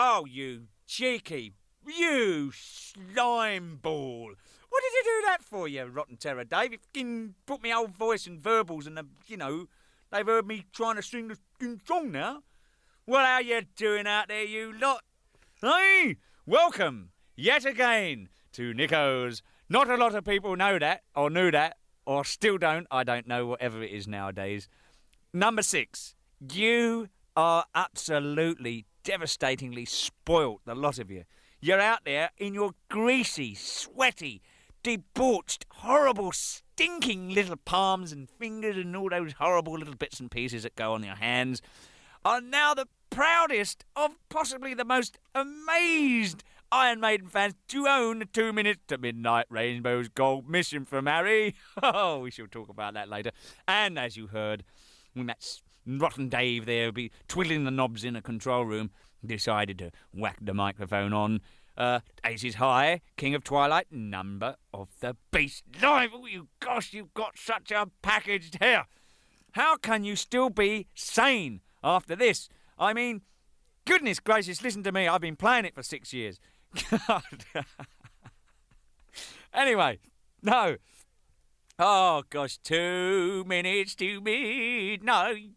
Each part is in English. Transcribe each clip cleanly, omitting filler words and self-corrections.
Oh, you cheeky, you slime ball. What did you do that for, you rotten terror, Dave? You fucking put me old voice and verbals and, they've heard me trying to sing the fucking song now. Well, how you doing out there, you lot? Hey, welcome yet again to Nicko's. Not a lot of people know that, or knew that, or still don't. I don't know, whatever it is nowadays. Number 6. You are absolutely, devastatingly spoilt, the lot of you. You're out there in your greasy, sweaty, debauched, horrible, stinking little palms and fingers and all those horrible little bits and pieces that go on your hands are now the proudest of possibly the most amazed Iron Maiden fans to own the 2 Minutes to Midnight Rainbow's Gold mission from Harry. Oh, we shall talk about that later. And as you heard, when that rotten Dave there would be twiddling the knobs in a control room, decided to whack the microphone on Aces High, King of Twilight, Number of the Beast live. Oh, you gosh, you've got such a packaged hair. How can you still be sane after this? I mean, goodness gracious, listen to me. I've been playing it for 6 years. God. Anyway, no. Oh, gosh, 2 Minutes to Midnight.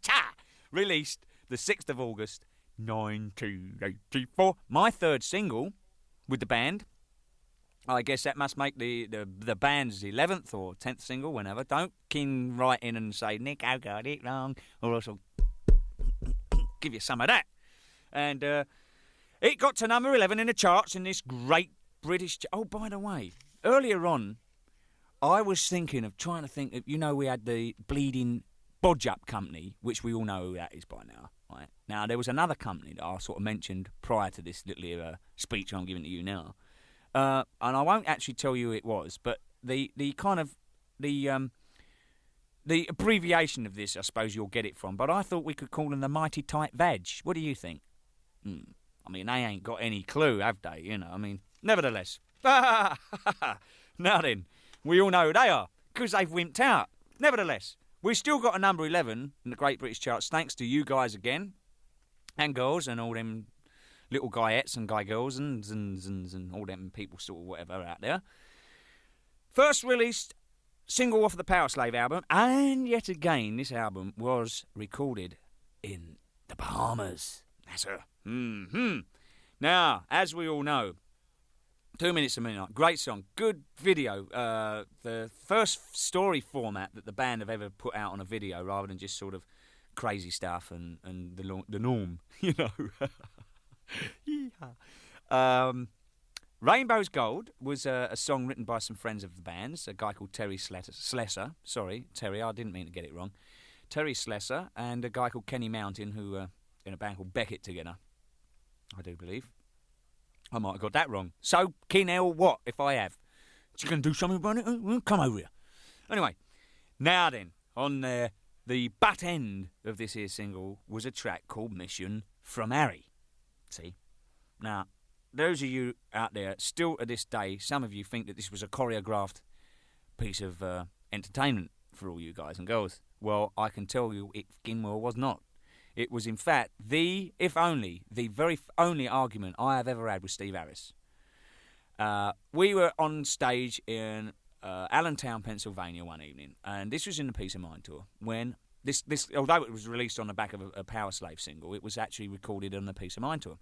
Released the 6th of August, 1984. My third single with the band. I guess that must make the band's 11th or 10th single, whenever. Don't write in and say, Nicko got it wrong, or else I'll give you some of that. And it got to number 11 in the charts in this great British... Oh, by the way, earlier on, I was thinking of trying to think of, we had the bleeding Bodge Up company, which we all know who that is by now. Right? Now, there was another company that I sort of mentioned prior to this little speech I'm giving to you now. And I won't actually tell you who it was, but the abbreviation of this, I suppose you'll get it from. But I thought we could call them the Mighty Tight Veg. What do you think? I mean, they ain't got any clue, have they? Nevertheless. Now then, we all know who they are, because they've wimped out. Nevertheless, we've still got a number 11 in the Great British charts, thanks to you guys again, and girls, and all them little guyettes and guy girls and all them people sort of whatever out there. First released single off the Power Slave album, and yet again, this album was recorded in the Bahamas. That's her. Now, as we all know, 2 Minutes to Midnight, great song, good video. The first story format that the band have ever put out on a video, rather than just sort of crazy stuff and the norm, Rainbow's Gold was a song written by some friends of the band's, a guy called Terry Slessor. Sorry, Terry, I didn't mean to get it wrong. Terry Slessor and a guy called Kenny Mountain, who in a band called Beckett together, I do believe. I might have got that wrong. So, Keenel, what if I have? You going to do something about it? Come over here. Anyway, now then, on the butt end of this here single was a track called Mission from Harry. See? Now, those of you out there, still to this day, some of you think that this was a choreographed piece of entertainment for all you guys and girls. Well, I can tell you it fucking well was not. It was, in fact, the very only argument I have ever had with Steve Harris. We were on stage in Allentown, Pennsylvania one evening, and this was in the Peace of Mind tour, when this although it was released on the back of a Power Slave single, it was actually recorded on the Peace of Mind tour.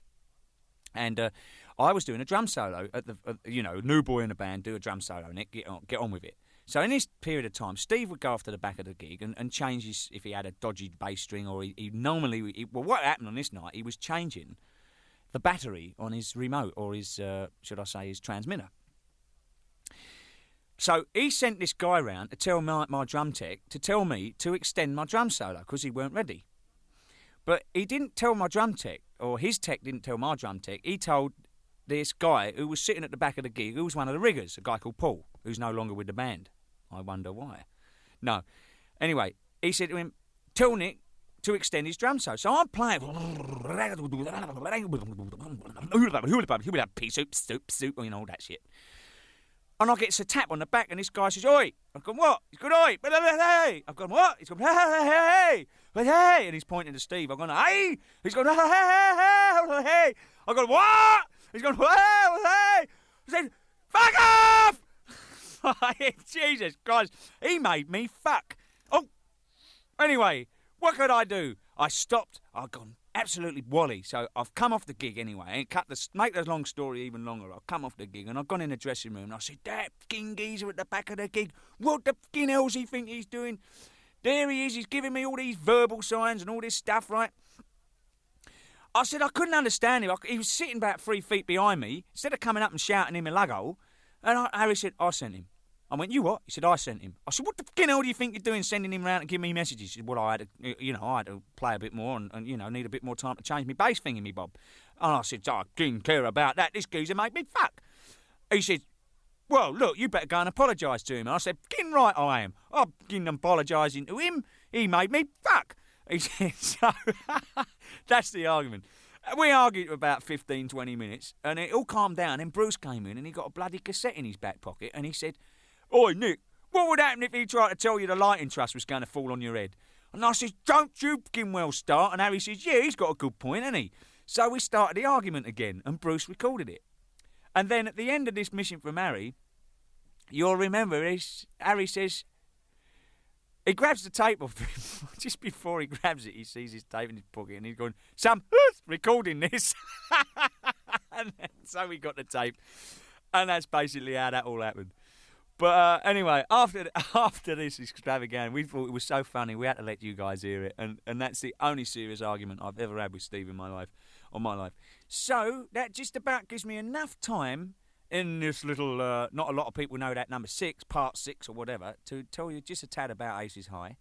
And I was doing a drum solo at new boy in the band, do a drum solo, Nick, get on with it. So in this period of time, Steve would go off to the back of the gig and change if he had a dodgy bass string, or what happened on this night, he was changing the battery on his remote, or his, his transmitter. So he sent this guy round to tell my drum tech to tell me to extend my drum solo, because he weren't ready. But he didn't tell my drum tech, or his tech didn't tell my drum tech. He told this guy who was sitting at the back of the gig, who was one of the riggers, a guy called Paul, who's no longer with the band. I wonder why. No. Anyway, he said to him, tell Nick to extend his drum solo. So I'm playing. Pea soup, all that shit. And I get a tap on the back, and this guy says, "Oi!" I've gone, "What?" He's gone, "Oi!" Hey. I've gone, "What?" He's gone, "Hey. Hey. And he's pointing to Steve. I've gone, "Hey." He's gone, "Hey. I've gone, "What?" He's gone, "Hey. I said, "Fuck off!" Jesus Christ. He made me fuck. Oh. Anyway, what could I do? I stopped. I've gone absolutely wally. So I've come off the gig anyway. Make the long story even longer. I've come off the gig and I've gone in the dressing room and I said, "That fucking geezer at the back of the gig, what the fucking hell's he think he's doing? There he is. He's giving me all these verbal signs and all this stuff, right?" I said I couldn't understand him. He was sitting about 3 feet behind me. Instead of coming up and shouting in my luggo, and Harry said, "I sent him." I went, "You what?" He said, "I sent him." I said, "What the fucking hell do you think you're doing sending him around and giving me messages?" He said, "Well, I had to play a bit more and need a bit more time to change my bass thingy, me bob." And I said, "I didn't care about that. This geezer made me fuck." He said, "Well, look, you better go and apologise to him." And I said, "Fucking right I am. I'm fucking apologising to him. He made me fuck." He said, so that's the argument. We argued for about 15, 20 minutes, and it all calmed down. And Bruce came in, and he got a bloody cassette in his back pocket, and he said, "Oi, Nick, what would happen if he tried to tell you the lighting truss was going to fall on your head?" And I said, "Don't you fucking well start." And Harry says, "Yeah, he's got a good point, hasn't he?" So we started the argument again, and Bruce recorded it. And then at the end of this mission from Harry, you'll remember, Harry says, he grabs the tape off him. Just before he grabs it, he sees his tape in his pocket, and he's going, "Sam, recording this." And then, so we got the tape, and that's basically how that all happened. But anyway, after this extravaganza, we thought it was so funny, we had to let you guys hear it, and that's the only serious argument I've ever had with Steve in my life. So that just about gives me enough time in this little, not a lot of people know that number 6, part 6 or whatever, to tell you just a tad about Aces High,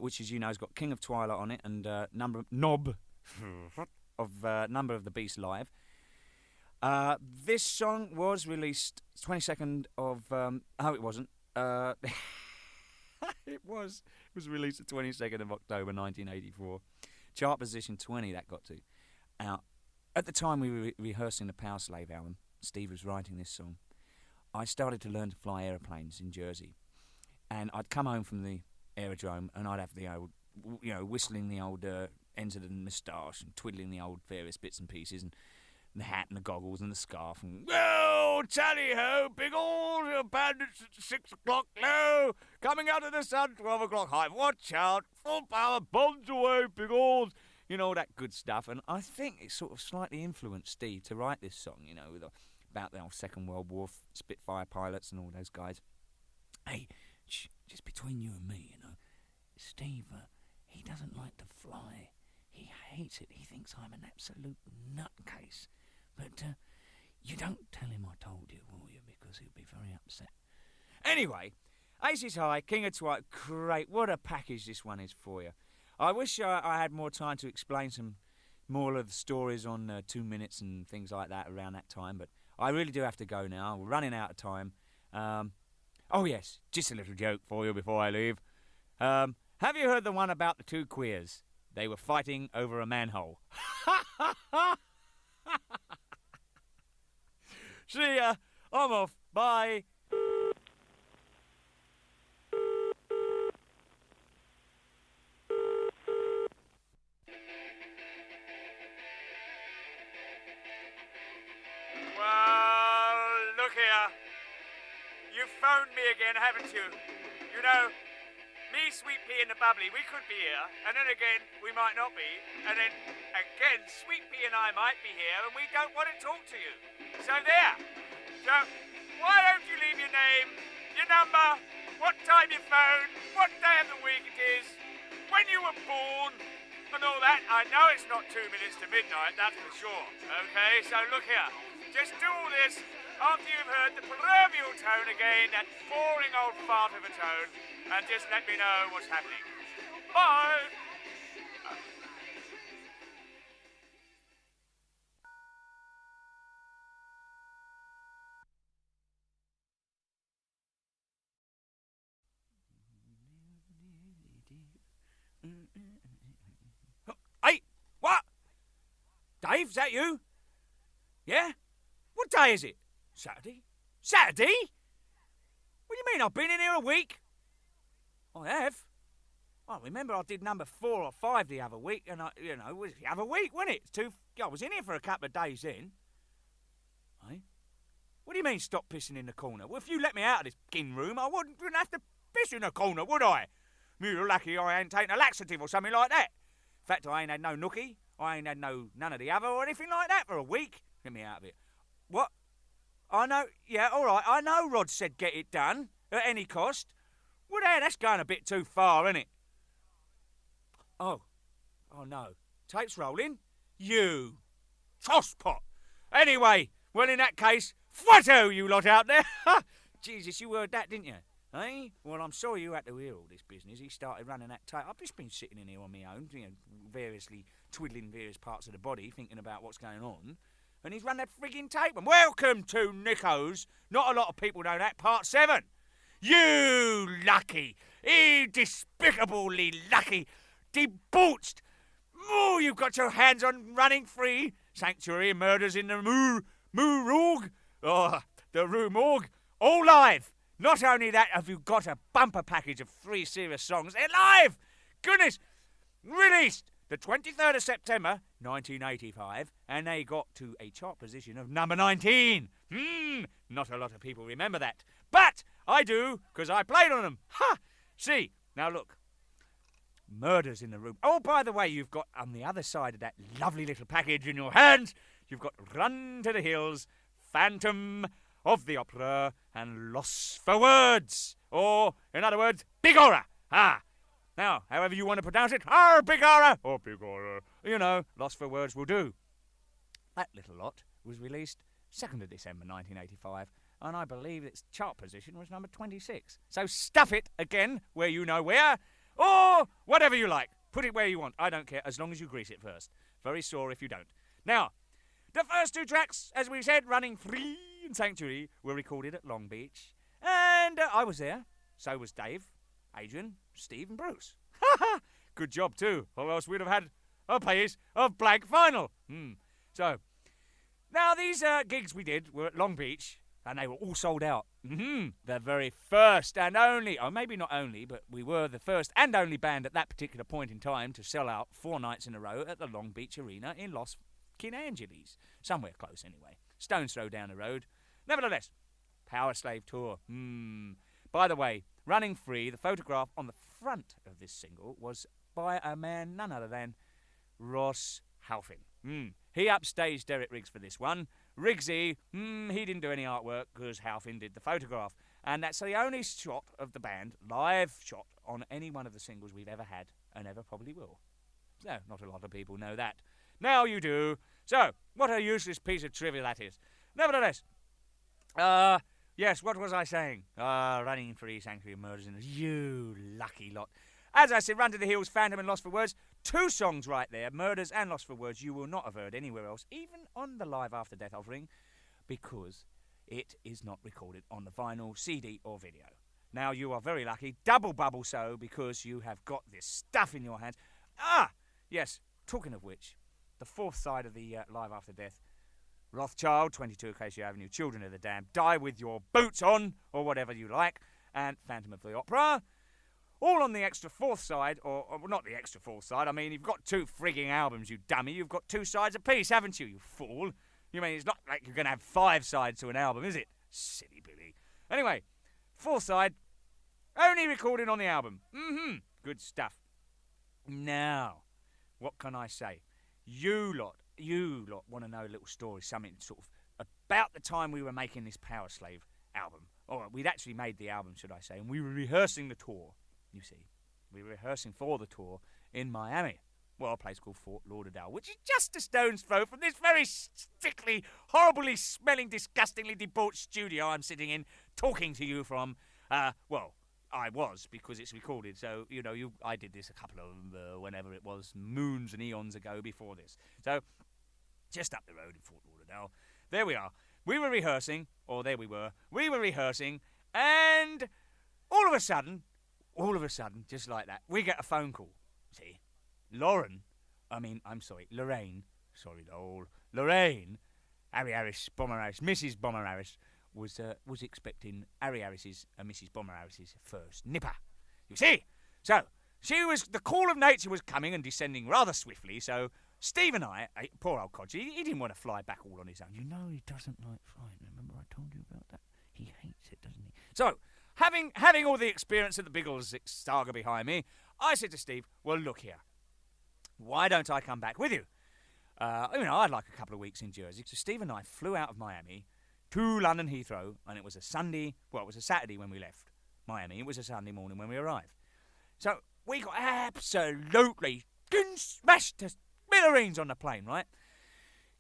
which, as you know, has got King of Twilight on it and Number of the Beast Live. This song was released 22nd of... it wasn't. It was released the 22nd of October 1984. Chart position 20 that got to. Now, at the time we were rehearsing the Power Slave album, Steve was writing this song. I started to learn to fly aeroplanes in Jersey. And I'd come home from the aerodrome and I'd have the old, whistling the old ends of the moustache and twiddling the old various bits and pieces and the hat and the goggles and the scarf and, "Well, tally-ho, Biggles, bandits at 6 o'clock low, coming out of the sun, 12 o'clock high, watch out, full power, bombs away, Biggles." All that good stuff. And I think it sort of slightly influenced Steve to write this song, about the old Second World War, Spitfire pilots and all those guys. Hey, just between you and me, Steve, he doesn't like to fly. He hates it. He thinks I'm an absolute nutcase. But you don't tell him I told you, will you? Because he'll be very upset. Anyway, Aces High, King of Twilight, great. What a package this one is for you. I wish I had more time to explain some more of the stories on 2 minutes and things like that around that time, but I really do have to go now. We're running out of time. Oh, yes, just a little joke for you before I leave. Have you heard the one about the 2 queers? They were fighting over a manhole. See ya. I'm off. Bye. Well, look here. You've phoned me again, haven't you? Me, Sweet Pea and the Bubbly, we could be here, and then again, we might not be, and then again, Sweet Pea and I might be here, and we don't want to talk to you. So there. So, why don't you leave your name, your number, what time you phone, what day of the week it is, when you were born, and all that. I know it's not 2 minutes to midnight, that's for sure. Okay, so look here. Just do all this after you've heard the proverbial tone again, that boring old fart of a tone, and just let me know what's happening. Bye! Hey, what? Dave, is that you? Yeah? What day is it? Saturday? Saturday? mean I've been in here a week? I have. Well, remember I did number 4 or 5 the other week, and it was the other week, wasn't it? I was in here for a couple of days then. Eh? What do you mean stop pissing in the corner? Well, if you let me out of this fucking room, I wouldn't have to piss in the corner, would I? You're lucky I ain't taken a laxative or something like that. In fact, I ain't had no nookie, I ain't had none of the other or anything like that for a week. Get me out of it. What? I know, yeah, all right, I know Rod said get it done, at any cost. Well, that's going a bit too far, isn't it? Oh no. Tape's rolling? You tosspot. Anyway, well, in that case, fwatto, you lot out there. Jesus, you heard that, didn't you? Eh? Well, I'm sorry you had to hear all this business. He started running that tape. I've just been sitting in here on my own, variously twiddling various parts of the body, thinking about what's going on. And he's run that frigging tape. And welcome to Nicko's. Not a lot of people know that. Part 7. You lucky, despicably lucky, debauched. Oh, you've got your hands on running free. Sanctuary and murders in the Moo Roog. Oh, the Rue Morgue. All live. Not only that, have you got a bumper package of 3 serious songs. They're live. Goodness. Released the 23rd of September, 1985, and they got to a chart position of number 19. Not a lot of people remember that. But I do, because I played on them. Ha! See, now look. Murders in the Room. Oh, by the way, you've got on the other side of that lovely little package in your hands, you've got Run to the Hills, Phantom of the Opera, and Lost for Words. Or, in other words, Big Horror. Now, however you want to pronounce it, Big Horror, or Big Horror. Lost for Words will do. That little lot was released 2nd of December 1985, and I believe its chart position was number 26. So stuff it again where you know where, or whatever you like. Put it where you want. I don't care, as long as you grease it first. Very sore if you don't. Now, the first 2 tracks, as we said, Running Free and Sanctuary, were recorded at Long Beach. And I was there. So was Dave, Adrian, Steve and Bruce. Good job too, or else we'd have had a pace of blank final. So, now these gigs we did were at Long Beach, and they were all sold out. The very first and only, or maybe not only, but we were the first and only band at that particular point in time to sell out 4 nights in a row at the Long Beach Arena in Los Angeles. Somewhere close anyway. Stone's throw down the road. Nevertheless, Power Slave Tour. By the way, Running Free, the photograph on the front of this single was by a man none other than Ross Halfin. He upstaged Derek Riggs for this one. Riggsy, he didn't do any artwork because Halfin did the photograph. And that's the only shot of the band, live shot, on any one of the singles we've ever had and ever probably will. So, not a lot of people know that. Now you do. So, what a useless piece of trivia that is. Nevertheless, yes, what was I saying? Running Free, Sanctuary, Murders in the... You lucky lot. As I said, Run to the Hills, Phantom and Lost for Words. 2 songs right there, Murders and Lost for Words, you will not have heard anywhere else, even on the Live After Death offering, because it is not recorded on the vinyl, CD or video. Now, you are very lucky, double bubble so, because you have got this stuff in your hands. Yes, talking of which, the 4th side of the Live After Death, Rothschild, 22 Acacia Avenue, Children of the Damned, Die With Your Boots On, or whatever you like, and Phantom of the Opera. All on the extra 4th side, or not the extra 4th side, I mean, you've got 2 frigging albums, you dummy. You've got 2 sides apiece, haven't you, you fool? You mean, it's not like you're going to have 5 sides to an album, is it? Silly Billy. Anyway, 4th side, only recorded on the album. Good stuff. Now, what can I say? You lot want to know a little story, something sort of about the time we were making this Power Slave album. Or we'd actually made the album, should I say, and we were rehearsing the tour, you see. We were rehearsing for the tour in Miami. Well, a place called Fort Lauderdale, which is just a stone's throw from this very sickly, horribly smelling, disgustingly debauched studio I'm sitting in, talking to you from. Well, I was, because it's recorded, so, I did this a couple of, whenever it was, moons and eons ago before this. So, just up the road in Fort Lauderdale, there we are. We were rehearsing, and all of a sudden, just like that, we get a phone call, see? Lorraine, Harry Harris, Bomber Harris, Mrs. Bomber Harris, was expecting Harry Harris's and Mrs. Bomber Harris's first nipper. You see? So, the call of nature was coming and descending rather swiftly, so Steve and I, poor old Codgy, he didn't want to fly back all on his own. You know he doesn't like flying. Remember I told you about that? He hates it, doesn't he? So, having all the experience of the Biggles saga behind me, I said to Steve, well, look here. Why don't I come back with you? I'd like a couple of weeks in Jersey. So Steve and I flew out of Miami to London Heathrow, and it was a Saturday when we left Miami. It was a Sunday morning when we arrived. So we got absolutely smashed to smithereens on the plane, right?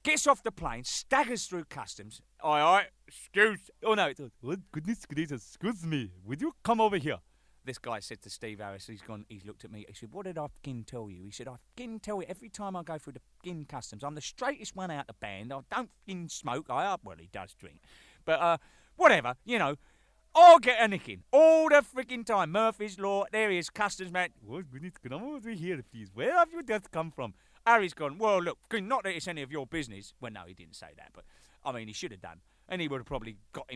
Gets off the plane, staggers through customs. Aye, excuse... Oh, no, what goodness gracious, excuse me, would you come over here? This guy said to Steve Harris, he's looked at me, he said, what did I fucking tell you? He said, I fucking tell you every time I go through the fucking customs, I'm the straightest one out the band, I don't fucking smoke, well, he does drink, but, whatever, I'll get a nicking all the freaking time. Murphy's Law, there he is, customs man. What goodness, come over here, please, where have you just come from? Harry's gone, well, look, not that it's any of your business. Well, no, he didn't say that, but, he should have done, and he would have probably got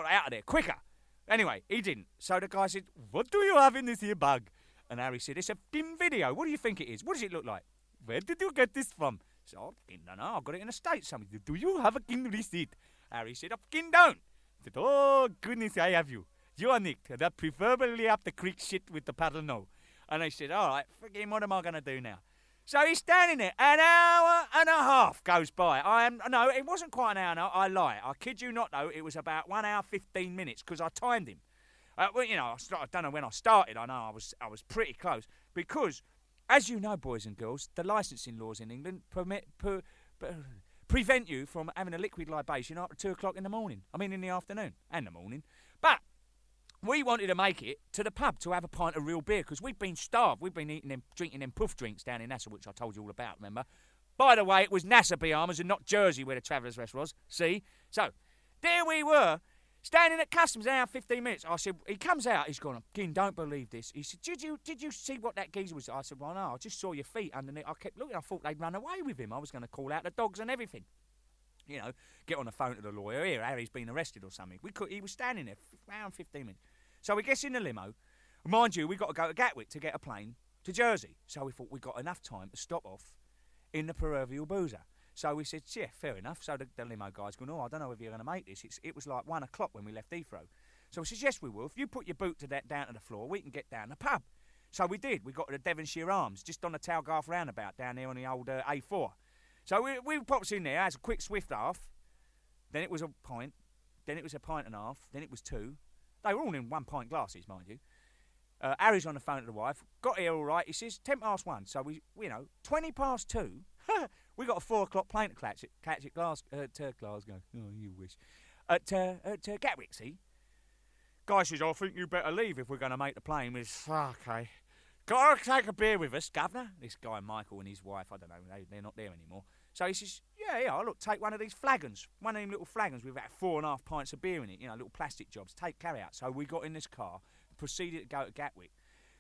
out of there quicker. Anyway, he didn't. So the guy said, what do you have in this here bag? And Harry said, it's a fucking video. What do you think it is? What does it look like? Where did you get this from? So I don't know. I got it in the States. Somebody said, do you have a fucking receipt? Harry said, I fucking don't. I said, oh, goodness, I have you. You are Nick. That preferably up the creek shit with the paddle no. And I said, all right, fucking what am I going to do now? So he's standing there. An hour and a half goes by. No, it wasn't quite an hour. No, I lie. I kid you not, though. It was about 1 hour, 15 minutes because I timed him. I don't know when I started. I know I was pretty close because, as you know, boys and girls, the licensing laws in England prevent you from having a liquid libation after 2 o'clock in the morning. I mean, in the afternoon and the morning. But we wanted to make it to the pub to have a pint of real beer because we'd been starved. We'd been drinking them puff drinks down in Nassau, which I told you all about, remember? By the way, it was Nassau pyjamas and not Jersey where the Travellers' Rest was. See? So, there we were, standing at customs an hour 15 minutes. I said, he comes out, he's gone, King, don't believe this. He said, did you see what that geezer was? I said, well, no, I just saw your feet underneath. I kept looking, I thought they'd run away with him. I was going to call out the dogs and everything. Get on the phone to the lawyer. Here, Harry's been arrested or something. He was standing there for an hour and 15 minutes. So we get in the limo. Mind you, we got to go to Gatwick to get a plane to Jersey. So we thought we got enough time to stop off in the proverbial boozer. So we said, yeah, fair enough. So the limo guy's going, I don't know if you're going to make this. It was like 1 o'clock when we left Heathrow. So we said, yes, we will. If you put your boot down to the floor, we can get down the pub. So we did. We got to the Devonshire Arms, just on the Talgarth roundabout down there on the old A4. So we popped in there, had a quick swift half. Then it was a pint. Then it was a pint and a half. Then it was 2. They were all in 1 pint glasses, mind you. Harry's on the phone to the wife. Got here all right. He says 1:10. So we 2:20, we got a 4 o'clock plane to catch at Glasgow. Oh, you wish. At Gatwick, see? Guy says, I think you better leave if we're going to make the plane. We said, okay. Got to take a beer with us, governor? This guy, Michael, and his wife, I don't know, they're not there anymore. So he says, yeah, look, take one of these flagons. One of them little flagons with about 4.5 pints of beer in it, little plastic jobs. Carry out. So we got in this car, proceeded to go to Gatwick.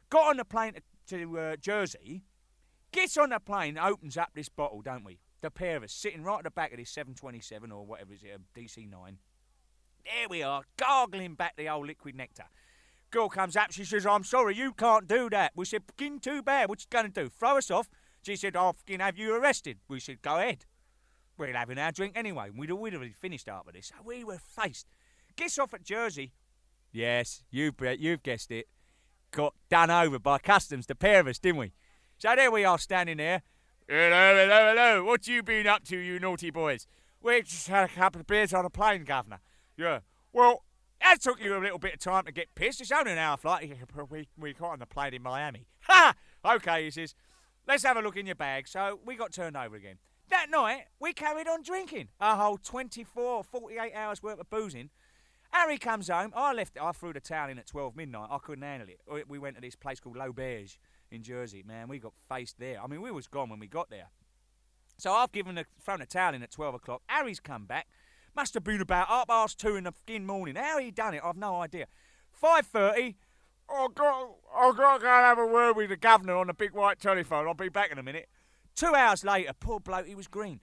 Got on the plane to Jersey. Gets on the plane, opens up this bottle, don't we? The pair of us, sitting right at the back of this 727 or whatever it is, DC-9. There we are, gargling back the old liquid nectar. Girl comes up, she says, I'm sorry, you can't do that. We said, fucking too bad, what you going to do, throw us off? She said, I'll fucking have you arrested. We said, go ahead. We're having our drink anyway. We'd already finished after this. So we were faced. Gets off at Jersey. Yes, you've guessed it. Got done over by customs, the pair of us, didn't we? So there we are standing there. Hello. What you been up to, you naughty boys? We just had a couple of beers on a plane, governor. Yeah. Well, that took you a little bit of time to get pissed. It's only an hour flight. We got on the plane in Miami. Ha! Okay, he says, let's have a look in your bag. So we got turned over again. That night, we carried on drinking. A whole 24, 48 hours worth of boozing. Harry comes home. I threw the towel in at 12 midnight. I couldn't handle it. We went to this place called L'Auberge in Jersey. Man, we got faced there. I mean, we was gone when we got there. So I've thrown the towel in at 12 o'clock. Harry's come back. Must have been about 2:30 in the fucking morning. How he done it, I've no idea. 5:30, I've got to go and have a word with the governor on the big white telephone. I'll be back in a minute. 2 hours later, poor bloke, he was green.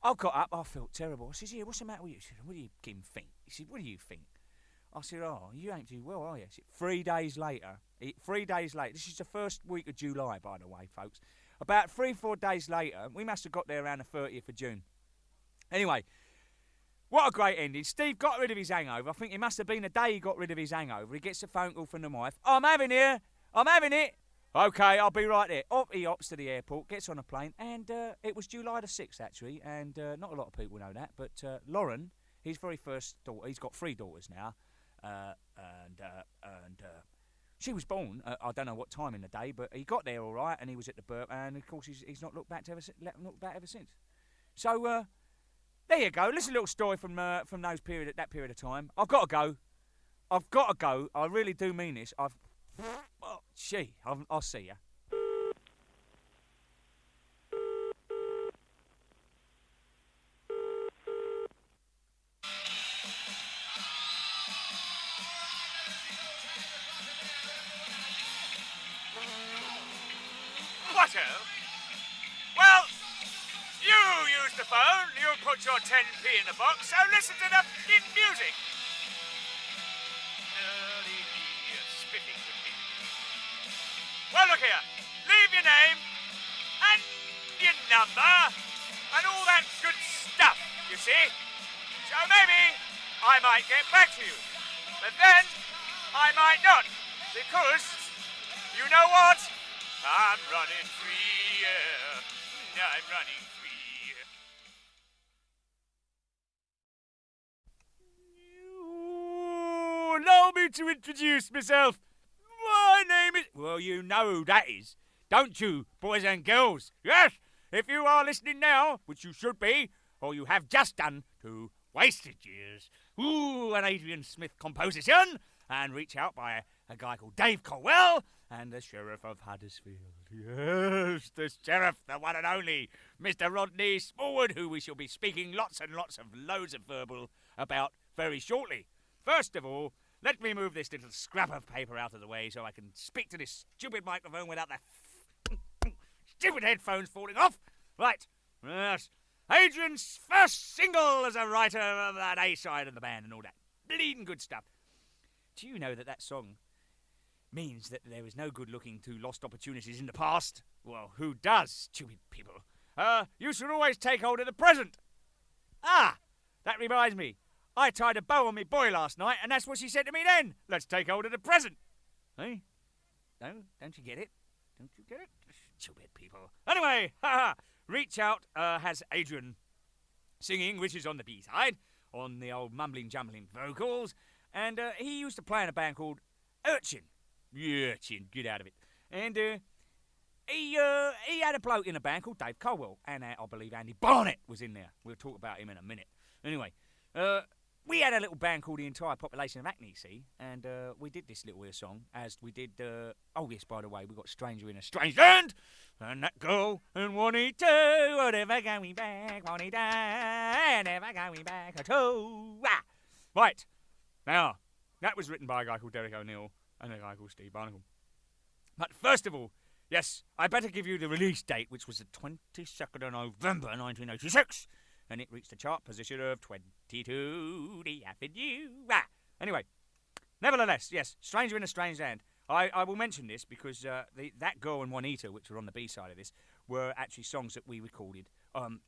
I got up, I felt terrible. I says, yeah, what's the matter with you? He said, what do you think? He said, what do you think? I said, oh, you ain't too well, are you? He said, 3 days later. 3 days later. This is the first week of July, by the way, folks. About 3-4 days later, we must have got there around the 30th of June. Anyway, what a great ending. Steve got rid of his hangover. I think it must have been the day he got rid of his hangover. He gets a phone call from the wife. I'm having it. OK, I'll be right there. Off he hops to the airport, gets on a plane, and it was July the 6th, actually, and not a lot of people know that, but Lauren, his very first daughter, he's got 3 daughters now, and she was born, I don't know what time in the day, but he got there all right, and he was at the birth, and of course he's not looked back ever since. So, there you go. Listen, a little story from that period of time. I've got to go. I really do mean this. I'll see ya. What-o? Well, you use the phone, you put your 10p in the box, so listen to the f***ing music. Spiffing with me. Well, look here. Leave your name and your number and all that good stuff, you see. So maybe I might get back to you. But then I might not, because you know what? I'm running free, yeah. I'm running free. Allow me to introduce myself. My name is... Well, you know who that is, don't you, boys and girls? Yes, if you are listening now, which you should be, or you have just done, to Wasted Years. Ooh, an Adrian Smith composition, and reach out by a guy called Dave Colwell and the Sheriff of Huddersfield. Yes, the Sheriff, the one and only, Mr. Rodney Smallwood, who we shall be speaking loads of verbal about very shortly. First of all, let me move this little scrap of paper out of the way so I can speak to this stupid microphone without the stupid headphones falling off. Right, yes, Adrian's first single as a writer of that A-side of the band and all that bleeding good stuff. Do you know that song means that there is no good looking to lost opportunities in the past? Well, who does, stupid people? You should always take hold of the present. Ah, that reminds me. I tied a bow on me boy last night, and that's what she said to me then. Let's take hold of the present. Eh? No? Don't you get it? Don't you get it? Stupid people. Anyway, Reach Out has Adrian singing, which is on the B-side, on the old mumbling-jumbling vocals, and he used to play in a band called Urchin. Yeah, Urchin, get out of it. And he had a bloke in a band called Dave Colwell, and I believe Andy Barnett was in there. We'll talk about him in a minute. Anyway, we had a little band called The Entire Population of Acne, see, and we did this little song, as we did, oh yes, by the way, we got Stranger in a Strange Land, and That Girl, and Juanita, whatever going back, Juanita, never going back at all. Ah. Right, now, that was written by a guy called Derek O'Neill, and a guy called Steve Barnacle. But first of all, yes, I better give you the release date, which was the 22nd of November 1986. And it reached the chart position of 22, the Avenue. Ah. Anyway, nevertheless, yes, Stranger in a Strange Land. I will mention this because That Girl and Juanita, which were on the B-side of this, were actually songs that we recorded, with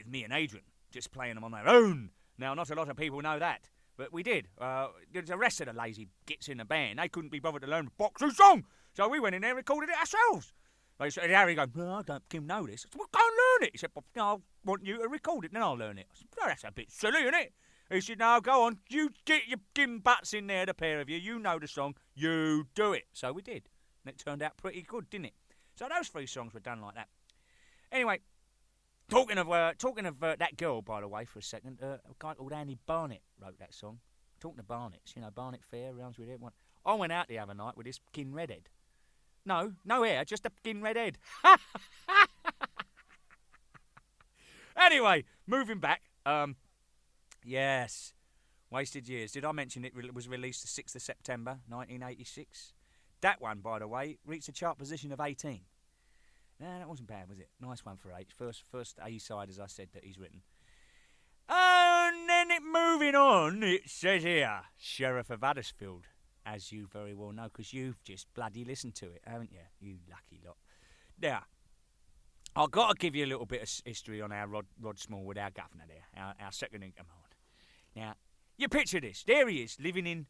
me and Adrian, just playing them on their own. Now, not a lot of people know that, but we did. The rest of the lazy gits in the band, they couldn't be bothered to learn Boxer's song, so we went in there and recorded it ourselves. They said, Harry goes, well, I don't know this. I said, well, go and learn it. He said, well, no, I want you to record it, then I'll learn it. I said, well, that's a bit silly, isn't it? He said, no, go on, you get your gim butts in there, the pair of you. You know the song, you do it. So we did. And it turned out pretty good, didn't it? So those 3 songs were done like that. Anyway, talking of That Girl, by the way, for a second, a guy called Andy Barnett wrote that song. Talking to Barnetts, you know, Barnett Fair, rounds with everyone. I went out the other night with this fucking redhead. No hair, just a fucking redhead. Anyway, moving back. Yes, Wasted Years. Did I mention it was released the 6th of September, 1986? That one, by the way, reached a chart position of 18. No, that wasn't bad, was it? Nice one for H. First A-side, as I said, that he's written. And then moving on, it says here, Sheriff of Huddersfield, as you very well know, because you've just bloody listened to it, haven't you? You lucky lot. Now, I've got to give you a little bit of history on our Rod Smallwood, our governor there, our second in command. Now, you picture this. There he is, living in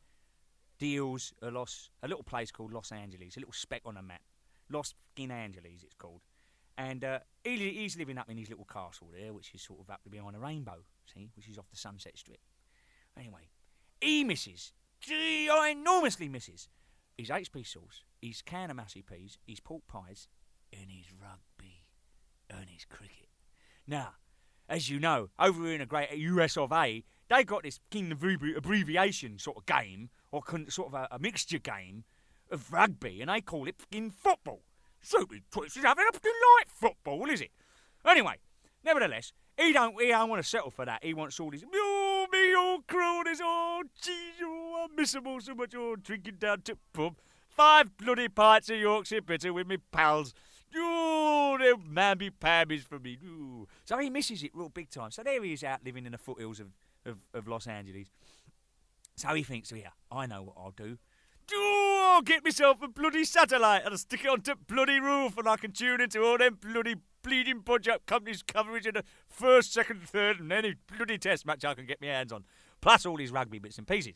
the hills of a little place called Los Angeles, a little speck on a map. Los Angeles, it's called. And he's living up in his little castle there, which is sort of up behind a rainbow, see, which is off the Sunset Strip. Anyway, he misses, enormously misses, his HP sauce, his can of massy peas, his pork pies, and his rugby, and his cricket. Now, as you know, over in the great US of A, they got this abbreviation sort of game, or sort of a mixture game of rugby, and they call it fucking football. So he's having a fucking light football, is it? Anyway, nevertheless, he don't want to settle for that. He wants all this, oh, me, oh, crawlies, oh, jeez, oh, I miss them all so much, oh, drinking down to pub. 5 bloody pints of Yorkshire bitter with me pals. Oh, they're mamby-pambies for me. Ooh. So he misses it real big time. So there he is out living in the foothills of Los Angeles. So he thinks, yeah, I know what I'll do. I'll get myself a bloody satellite and I'll stick it on the bloody roof and I can tune into all them bloody bleeding budget companies' coverage in the first, second, third and any bloody test match I can get my hands on. Plus all these rugby bits and pieces.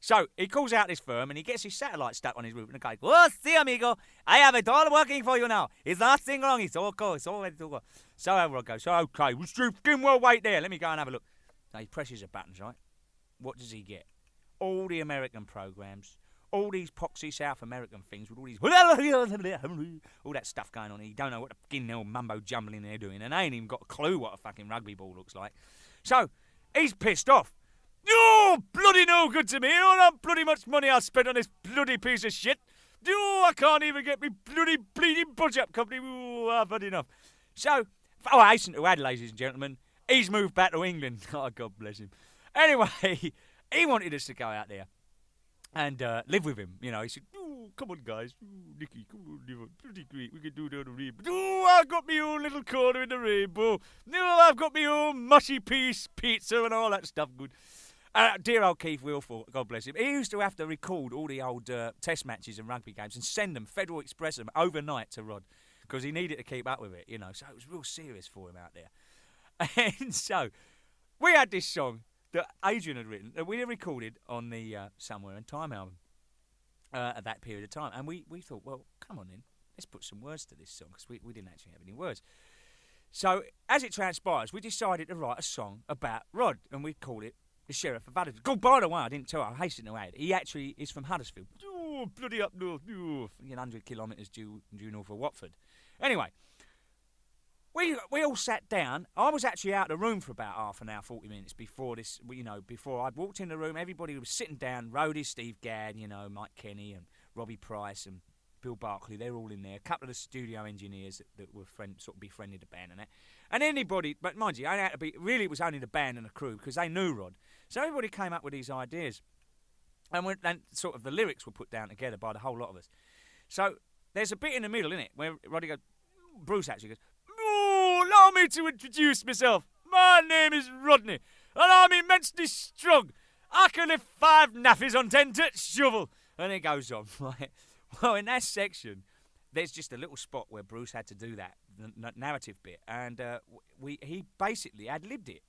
So he calls out this firm and he gets his satellite stuck on his roof and the guy goes, oh, see, amigo, I have it all working for you now. It's nothing wrong. It's all cool. It's all ready to go. So Elrod goes, okay, well, wait there. Let me go and have a look. So he presses the buttons, right? What does he get? All the American programs, all these poxy South American things with all these, all that stuff going on. You don't know what the fucking hell mumbo jumbling they're doing, and they ain't even got a clue what a fucking rugby ball looks like. So he's pissed off. Oh, bloody no good to me. Oh, not bloody much money I spent on this bloody piece of shit. Oh, I can't even get me bloody bleeding budget company. Oh, I've had enough. So, I hasten to add, ladies and gentlemen, he's moved back to England. Oh, God bless him. Anyway, he wanted us to go out there and live with him. You know, he said, oh, come on, guys. Oh, Nicky, come on, live on. Pretty great. We can do it on the rainbow. Oh, I've got me own little corner in the rainbow. No, I've got me own mushy piece pizza and all that stuff good. Dear old Keith Wilford, God bless him, he used to have to record all the old test matches and rugby games and send them, Federal Express them, overnight to Rod, because he needed to keep up with it, you know, so it was real serious for him out there. And so, we had this song that Adrian had written, that we had recorded on the Somewhere in Time album at that period of time, and we thought, well, come on then, let's put some words to this song, because we didn't actually have any words. So, as it transpires, we decided to write a song about Rod, and we called it The Sheriff of Huddersfield. Oh, by the way, I didn't tell you, I hasten to add, he actually is from Huddersfield. Oh, bloody up north, 100 kilometres due north of Watford. Anyway, we all sat down. I was actually out of the room for about half an hour, 40 minutes before this, before I'd walked in the room, everybody was sitting down, Rhodey, Steve Gadd, Mike Kenny and Robbie Price and Bill Barkley, they're all in there. A couple of the studio engineers that were sort of befriended the band and that. And anybody, but mind you, it was only the band and the crew because they knew Rod. So everybody came up with these ideas. And sort of the lyrics were put down together by the whole lot of us. So there's a bit in the middle, innit, where Roddy goes, Bruce actually goes, oh, allow me to introduce myself. My name is Rodney, and I'm immensely strong. I can lift 5 nappies on 10 touch shovel. And it goes on, right? Well, in that section, there's just a little spot where Bruce had to do that narrative bit, and he basically ad-libbed it.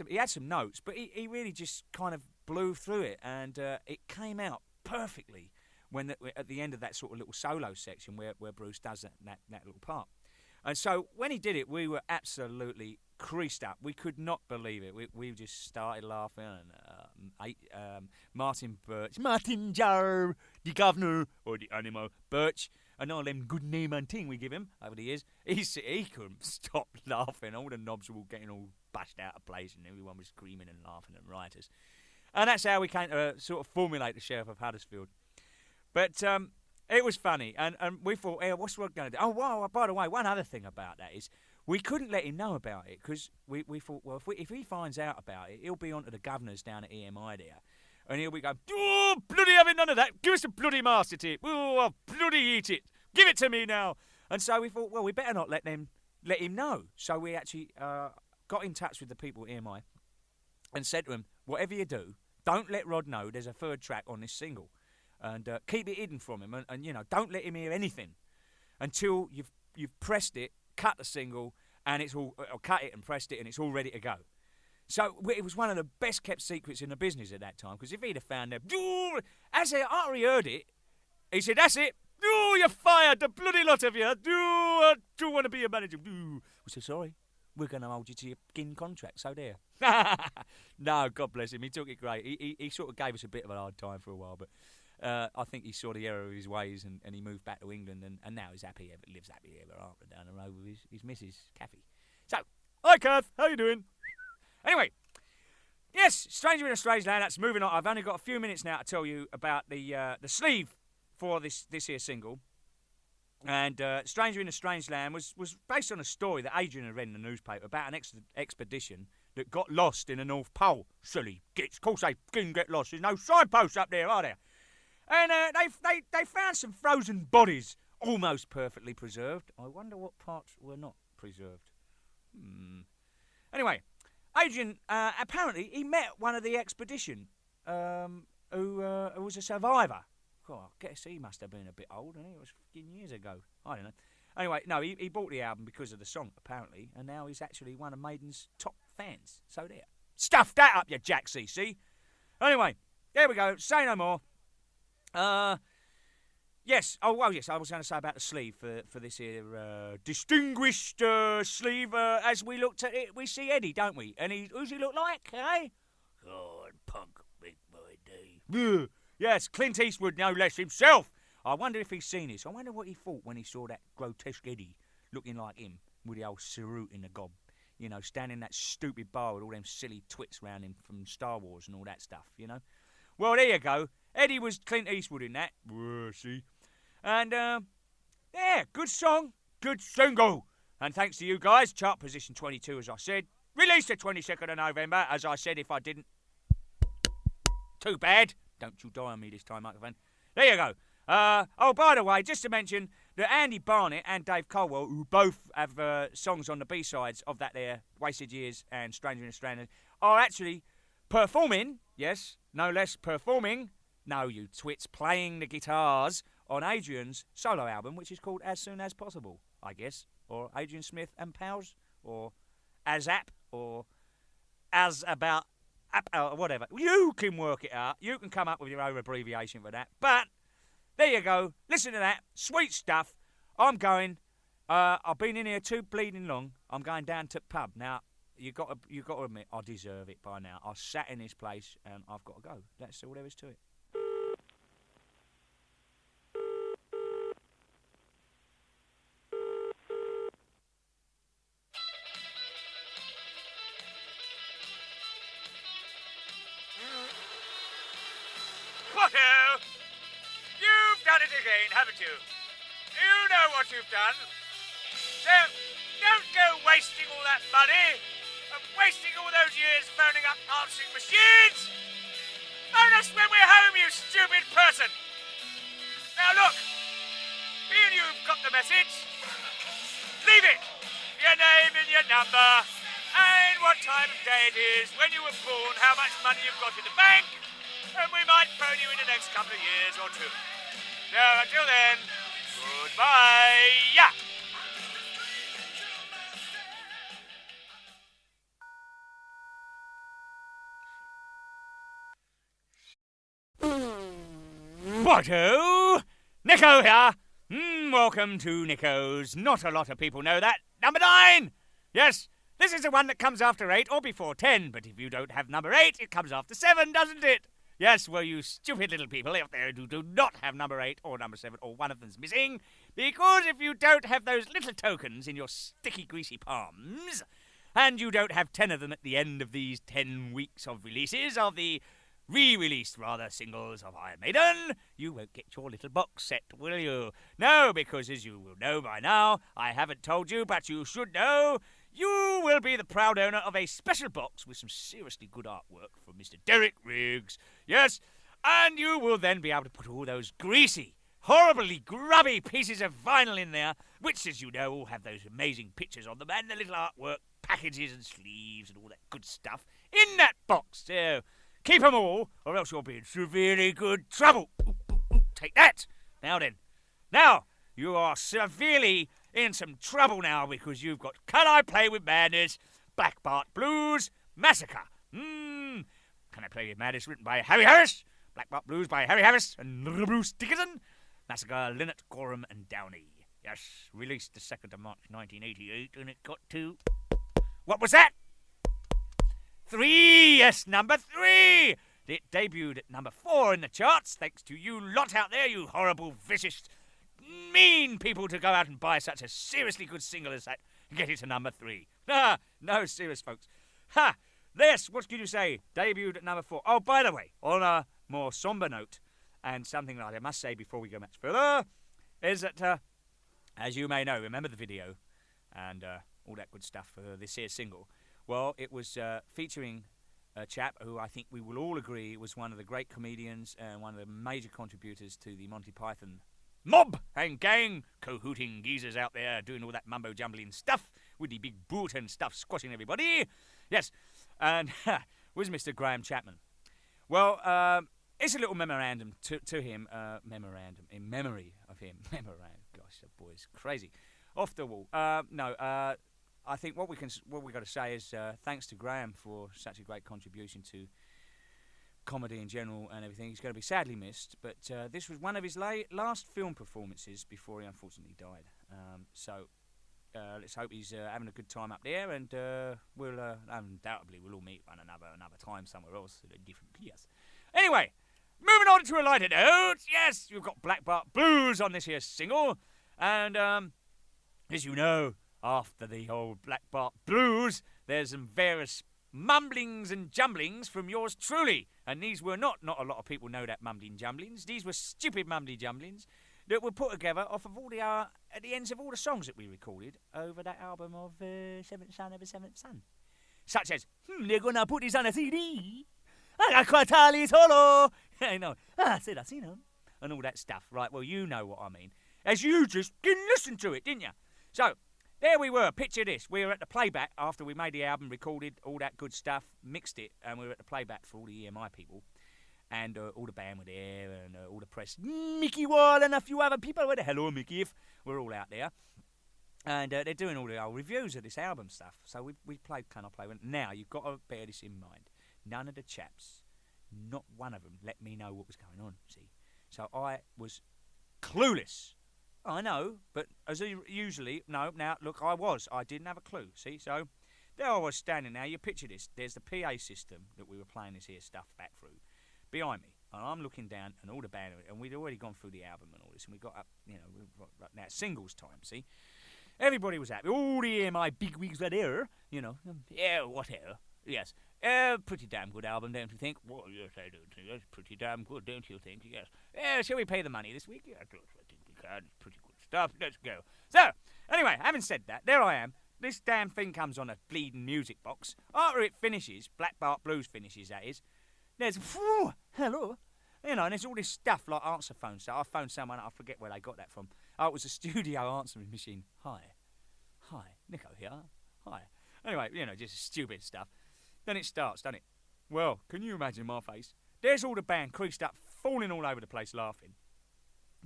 He had some notes, but he really just kind of blew through it, and it came out perfectly at the end of that sort of little solo section where Bruce does that little part. And so when he did it, we were absolutely creased up. We could not believe it. We just started laughing. And Martin Joe, the governor, or the animal, Birch, and all them good name and thing we give him over the years, he couldn't stop laughing. All the knobs were all getting all bashed out of place, and everyone was screaming and laughing and riotous. And that's how we came to sort of formulate the Sheriff of Huddersfield. But it was funny, and we thought, hey, what's Rod going to do? Oh, wow, by the way, one other thing about that is we couldn't let him know about it because we thought, well, if he finds out about it, he'll be on to the governors down at EMI there, and he'll be going, oh, bloody having none of that. Give us a bloody master tip. Oh, I'll bloody eat it. Give it to me now. And so we thought, well, we better not let him know. So we actually got in touch with the people at EMI and said to him, whatever you do, don't let Rod know there's a third track on this single. And keep it hidden from him. And, don't let him hear anything until you've pressed it, cut the single, and it's all, or cut it and pressed it, and it's all ready to go. So it was one of the best kept secrets in the business at that time, because if he'd have found them, after he heard it, he said, that's it. You're fired, the bloody lot of you. I do want to be a manager. We said, sorry, we're going to hold you to your fucking contract, so there. No, God bless him, he took it great. He sort of gave us a bit of a hard time for a while, but I think he saw the error of his ways and he moved back to England, and now he's happy, lives happy ever after down the road with his missus, Kathy. So, hi Kath, how you doing? Anyway, yes, Stranger in a Strange Land, that's moving on. I've only got a few minutes now to tell you about the sleeve for this here single. And Stranger in a Strange Land was based on a story that Adrian had read in the newspaper about an expedition that got lost in the North Pole. Silly gits, of course they didn't get lost. There's no signposts up there, are there? And they found some frozen bodies, almost perfectly preserved. I wonder what parts were not preserved. Anyway, Adrian, apparently he met one of the expedition who was a survivor. Oh, I guess he must have been a bit old, and it was 15 years ago. I don't know. Anyway, no, he bought the album because of the song, apparently, and now he's actually one of Maiden's top fans. So there. Stuff that up, you Jack CC. Anyway, there we go. Say no more. Yes. Oh, well, yes, I was going to say about the sleeve for this here distinguished sleeve. As we looked at it, we see Eddie, don't we? And who's he look like, eh? God, punk, big boy Dave. Yes, Clint Eastwood, no less himself. I wonder if he's seen this. I wonder what he thought when he saw that grotesque Eddie looking like him with the old cerut in the gob. Standing in that stupid bar with all them silly twits round him from Star Wars and all that stuff, Well, there you go. Eddie was Clint Eastwood in that. See? And, yeah, good song, good single. And thanks to you guys, chart position 22, as I said. Released the 22nd of November, as I said if I didn't. Too bad. Don't you die on me this time, microphone. There you go. Oh, by the way, just to mention that Andy Barnett and Dave Colwell, who both have songs on the B-sides of that there, Wasted Years and Stranger in a Strange Land, are actually performing, yes, no less performing, no, you twits, playing the guitars on Adrian's solo album, which is called As Soon As Possible, I guess, or Adrian Smith and Pals, or ASAP, or As About... whatever. You can work it out. You can come up with your own abbreviation for that. But there you go. Listen to that. Sweet stuff. I'm going. I've been in here too bleeding long. I'm going down to the pub. Now, you got to admit, I deserve it by now. I sat in this place and I've got to go. That's all there is to it. Otto, you've done it again, haven't you? You know what you've done. So, don't go wasting all that money and wasting all those years phoning up answering machines. Phone us when we're home, you stupid person. Now look, me and you've got the message. Leave it. Your name and your number, and what time of day it is, when you were born, how much money you've got in the bank, and we might phone you in the next couple of years or two. So until then, goodbye. Yeah. Righto! Nicko here. Welcome to Nicko's. Not a lot of people know that. Number 9! Yes, this is the one that comes after 8 or before 10, but if you don't have number 8, it comes after 7, doesn't it? Yes, well, you stupid little people out there who do not have number 8 or number 7 or one of them's missing, because if you don't have those little tokens in your sticky, greasy palms, and you don't have 10 of them at the end of these 10 weeks of releases of the re-released, singles of Iron Maiden, you won't get your little box set, will you? No, because as you will know by now, I haven't told you, but you should know, you will be the proud owner of a special box with some seriously good artwork from Mr. Derek Riggs. Yes, and you will then be able to put all those greasy, horribly grubby pieces of vinyl in there, which, as you know, all have those amazing pictures on them and the little artwork, packages and sleeves and all that good stuff in that box. So keep 'em all, or else you'll be in severely good trouble. Ooh, ooh, ooh, take that. Now then. Now, you are severely in some trouble now because you've got Can I Play With Madness, Black Bart Blues, Massacre. Can I Play With Madness, written by Harry Harris, Black Bart Blues by Harry Harris and Bruce Dickinson, Massacre, Lynott, Gorham and Downey. Yes, released the 2nd of March 1988, and it got to... What was that? 3, yes, number 3. It debuted at number 4 in the charts, thanks to you lot out there, you horrible, vicious, mean people to go out and buy such a seriously good single as that and get it to number 3. No, serious, folks. This, what can you say, debuted at number 4. Oh, by the way, on a more somber note, and something that I must say before we go much further, is that, as you may know, remember the video, and all that good stuff for this here single. Well, it was featuring a chap who I think we will all agree was one of the great comedians and one of the major contributors to the Monty Python mob and gang, cahooting geezers out there doing all that mumbo-jumbling stuff with the big boot and stuff squashing everybody. Yes, and was Mr. Graham Chapman. Well, it's a little memorandum to him, memorandum in memory of him. Memorandum, gosh, that boy's crazy. Off the wall. I think what we got to say is thanks to Graham for such a great contribution to comedy in general and everything. He's going to be sadly missed, but this was one of his last film performances before he unfortunately died. So let's hope he's having a good time up there, and we'll undoubtedly we'll all meet one another time somewhere else at a different place. Anyway, moving on to a lighter note. Yes, you've got Black Bart Blues on this here single, and as you know, after the old Black Bart Blues, there's some various mumblings and jumblings from yours truly. And these were not a lot of people know that mumbling jumblings. These were stupid mumbly jumblings that were put together off of all the at the ends of all the songs that we recorded over that album of Seventh Son of a Seventh Son. Such as, they're gonna put this on a CD. I got Quatali Solo. You know, said I seen them. And all that stuff. Right, well, you know what I mean. As you just didn't listen to it, didn't you? So, there we were, picture this. We were at the playback after we made the album, recorded all that good stuff, mixed it, and we were at the playback for all the EMI people. And all the band were there, and all the press. Mickey Wall and a few other people were there. Hello, Mickey, if we're all out there. And they're doing all the old reviews of this album stuff. So we played Can I Play With. Now, you've got to bear this in mind. None of the chaps, not one of them, let me know what was going on, see. So I was clueless. I know, but as usually, no, now, look, I didn't have a clue, see, so there I was standing now, you picture this, there's the PA system that we were playing this here stuff back through, behind me, and I'm looking down, and all the band, and we'd already gone through the album and all this, and we got up, you know, now singles time, see, everybody was happy, all the EMI bigwigs were there, you know, yeah, whatever, yes, pretty damn good album, don't you think? Well, yes, I do think that's pretty damn good, don't you think? Yes. Shall we pay the money this week? Yeah, I think we can. It's pretty good stuff. Let's go. So, anyway, having said that, there I am. This damn thing comes on a bleeding music box. After it finishes, Black Bart Blues finishes, that is, there's, hello, you know, and there's all this stuff like answer phone. So I phoned someone, I forget where they got that from. Oh, it was a studio answering machine. Hi, Nicko here. Hi. Anyway, you know, just stupid stuff. Then it starts, doesn't it? Well, can you imagine my face? There's all the band creased up, falling all over the place laughing.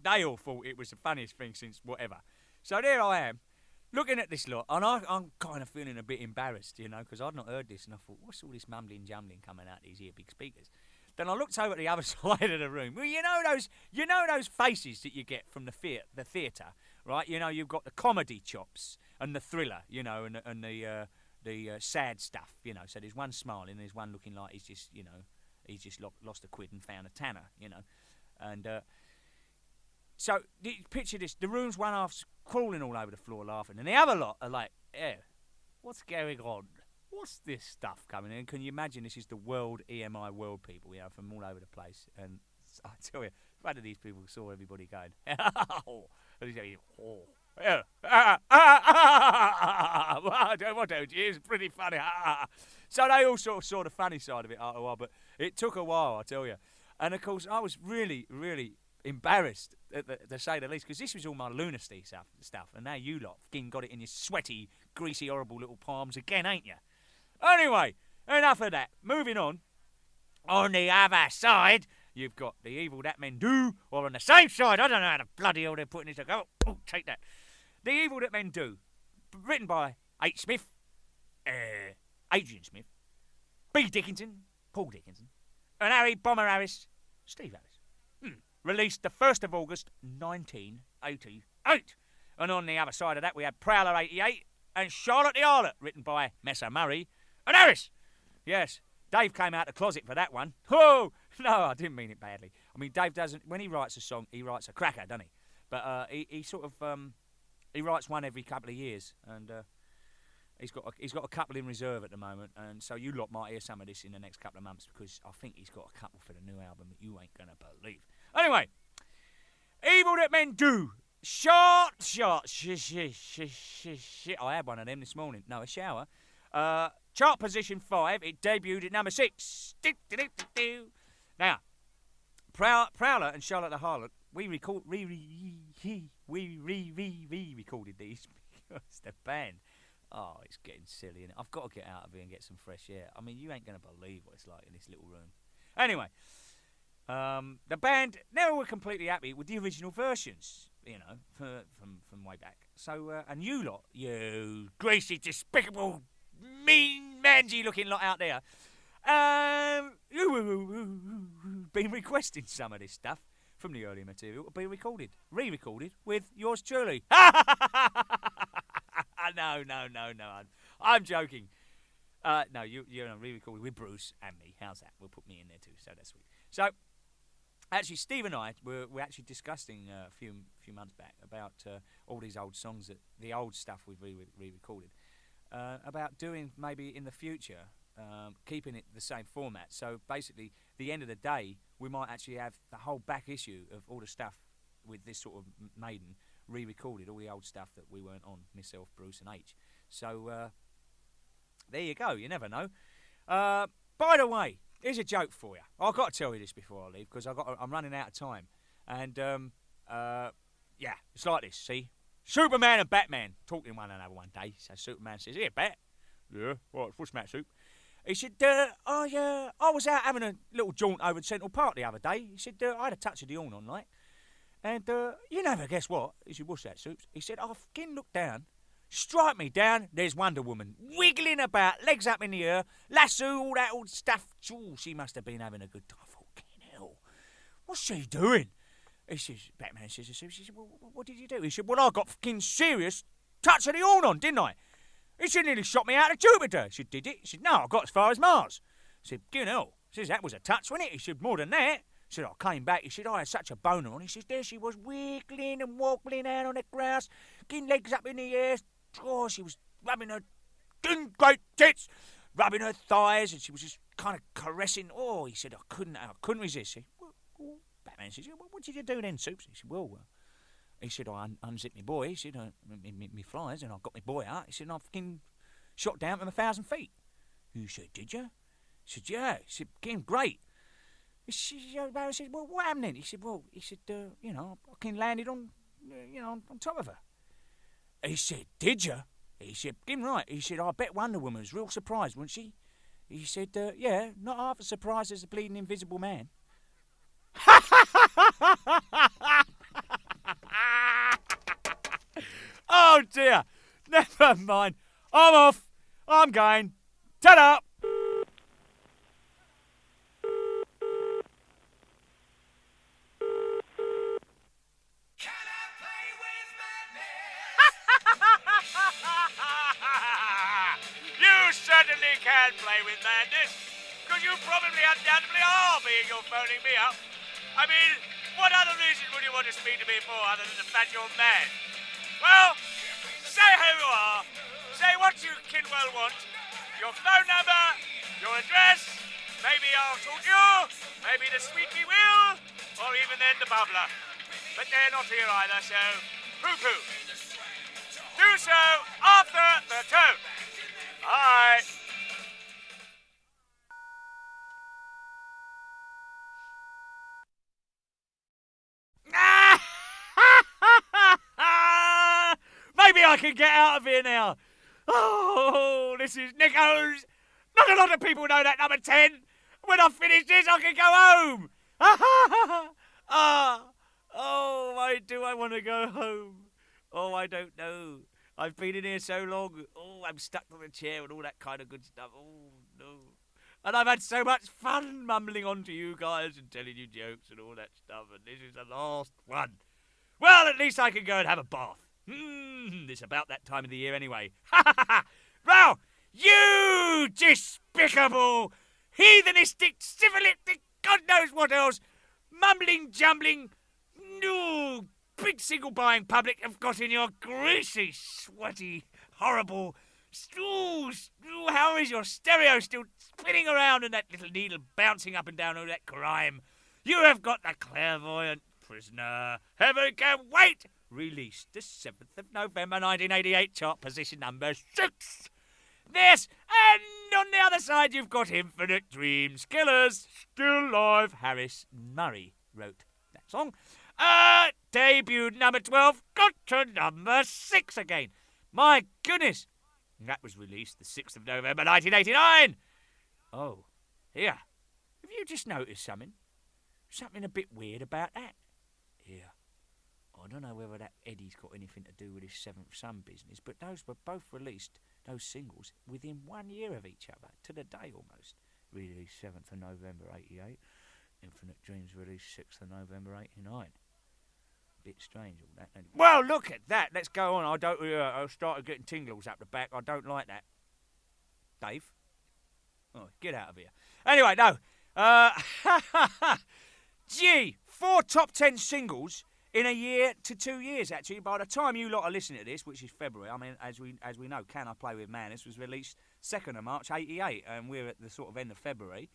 They all thought it was the funniest thing since whatever. So there I am, looking at this lot, and I'm kind of feeling a bit embarrassed, you know, because I'd not heard this, and I thought, what's all this mumbling jumbling coming out these here big speakers? Then I looked over at the other side of the room. Well, you know those faces that you get from the theatre, right? You know, you've got the comedy chops and the thriller, you know, and the sad stuff, you know. So there's one smiling, and there's one looking like he's just, you know, he's just lost a quid and found a tanner, you know. And so picture this: the room's one half's crawling all over the floor laughing, and the other lot are like, "Yeah, what's going on? What's this stuff coming in?" Can you imagine? This is the world EMI world people, you know, from all over the place. And I tell you, one of these people saw everybody going, "Oh, yeah. What don't you? It's pretty funny." So they all sort of saw the funny side of it after a while, but it took a while, I tell you. And of course, I was really, really embarrassed, to say the least, because this was all my lunacy stuff, and now you lot got it in your sweaty, greasy, horrible little palms again, ain't you? Anyway, enough of that. Moving on. On the other side, you've got The Evil That Men Do, or on the same side, I don't know how the bloody hell they're putting this. Oh, take that. The Evil That Men Do, written by H. Smith, Adrian Smith, B. Dickinson, Paul Dickinson, and Harry Bomber Harris, Steve Harris. Released the 1st of August, 1988. And on the other side of that, we had Prowler 88 and Charlotte the Harlot, written by Messer Murray and Harris. Yes, Dave came out the closet for that one. Oh, no, I didn't mean it badly. I mean, Dave doesn't, when he writes a song, he writes a cracker, doesn't he? But he sort of, he writes one every couple of years, and he's got a couple in reserve at the moment, and so you lot might hear some of this in the next couple of months, because I think he's got a couple for the new album that you ain't going to believe. Anyway, Evil That Men Do. Short. I had one of them this morning. No, a shower. Chart position 5. It debuted at number 6. Now, Prowler and Charlotte the Harlot, we recorded these because the band. Oh, it's getting silly, and I've got to get out of here and get some fresh air. I mean, you ain't going to believe what it's like in this little room. Anyway, the band never were completely happy with the original versions, you know, from way back. So, and you lot, you greasy, despicable, mean, mangy-looking lot out there, been requesting some of this stuff from the early material to be re-recorded with yours truly. No, I'm joking. No, you're re-recorded with Bruce and me. How's that? We'll put me in there too, so that's sweet. So, actually, Steve and I were actually discussing a few months back about all these old songs, the old stuff we've re-recorded, about doing maybe in the future, keeping it the same format. So basically, the end of the day, we might actually have the whole back issue of all the stuff with this sort of Maiden re-recorded, all the old stuff that we weren't on, myself, Bruce and H. So there you go, you never know. By the way, here's a joke for you. I've got to tell you this before I leave, because I'm running out of time. And yeah, it's like this, see? Superman and Batman talking one another one day. So Superman says, "Here, Bat." "Yeah, what's the matter, Soup?" He said, I was out having a little jaunt over at Central Park the other day. He said, I had a touch of the horn on, like. And you never guess what? He said, "What's that, Soups?" He said, "I fucking looked down. Strike me down, there's Wonder Woman, wiggling about, legs up in the air, lasso, all that old stuff. Ooh, she must have been having a good time. Fucking hell. What's she doing?" He says, Batman says, "Well, what did you do?" He said, "Well, I got fucking serious touch of the horn on, didn't I?" He said, "Nearly shot me out of Jupiter." He said, "Did it?" He said, "No, I got as far as Mars." He said, "You know." He says, "That was a touch, wasn't it?" He said, "More than that." He said, "I came back." He said, "I had such a boner on." He says, "There she was, wiggling and wobbling out on the grass, getting legs up in the air. Oh, she was rubbing her great tits, rubbing her thighs, and she was just kind of caressing." Oh, he said, I couldn't resist. He said, well, Batman says, "What did you do then, Soups?" He said, "Well, he said, I unzipped my boy." He said, me flies, and I got my boy out." He said, "And I fucking shot down from 1,000 feet. He said, "Did you?" He said, "Yeah." He said, "Fucking great." He said, "Well, what happened then?" He said, "You know, I fucking landed on, on top of her." He said, "Did you?" He said, "Fucking right." He said, "I bet Wonder Woman was real surprised, wasn't she?" He said, "Yeah, not half as surprised as the bleeding Invisible Man." Oh dear, never mind. I'm off. I'm going. Ta-da! You certainly can play with madness, because you probably undoubtedly are, being you're phoning me up. I mean, what other reason would you want to speak to me for other than the fact you're mad? Well, say who you are, say what you can well want, your phone number, your address, maybe I'll talk to you, maybe the squeaky wheel, or even then the bubbler. But they're not here either, so poo-poo. Do so after the tone. Bye. Maybe I can get out of here now. Oh, this is Nicko's Not a lot of people know that number 10. When I finish this, I can go home. Oh, why do I want to go home? Oh, I don't know. I've been in here so long. Oh, I'm stuck on the chair and all that kind of good stuff. Oh, no. And I've had so much fun mumbling on to you guys and telling you jokes and all that stuff. And this is the last one. Well, at least I can go and have a bath. It's about that time of the year anyway. Well, you despicable, heathenistic, syphilitic, God knows what else, mumbling, jumbling, no, big single buying public have got in your greasy, sweaty, horrible... how is your stereo still spinning around and that little needle bouncing up and down all that grime? You have got the clairvoyant prisoner. Heaven can wait. Released the 7th of November 1988, chart position number 6. This, and on the other side you've got Infinite Dreams Killers. Still live. Harris Murray wrote that song. Debut number 12, got to number 6 again. My goodness. That was released the 6th of November 1989. Oh, here. Have you just noticed something? Something a bit weird about that? Here. I don't know whether that Eddie's got anything to do with his Seventh Son business, but those were both released, those singles, within 1 year of each other, to the day almost. Released 7th of November 88. Infinite Dreams released 6th of November 89. Bit strange all that. Well, look at that. Let's go on. I started getting tingles up the back. I don't like that. Dave? Oh, get out of here. Anyway, no. Gee, 4 top 10 singles in a year to 2 years, actually. By the time you lot are listening to this, which is February, I mean, as we know, Can I Play With Madness was released 2nd of March, 88, and we're at the sort of end of February.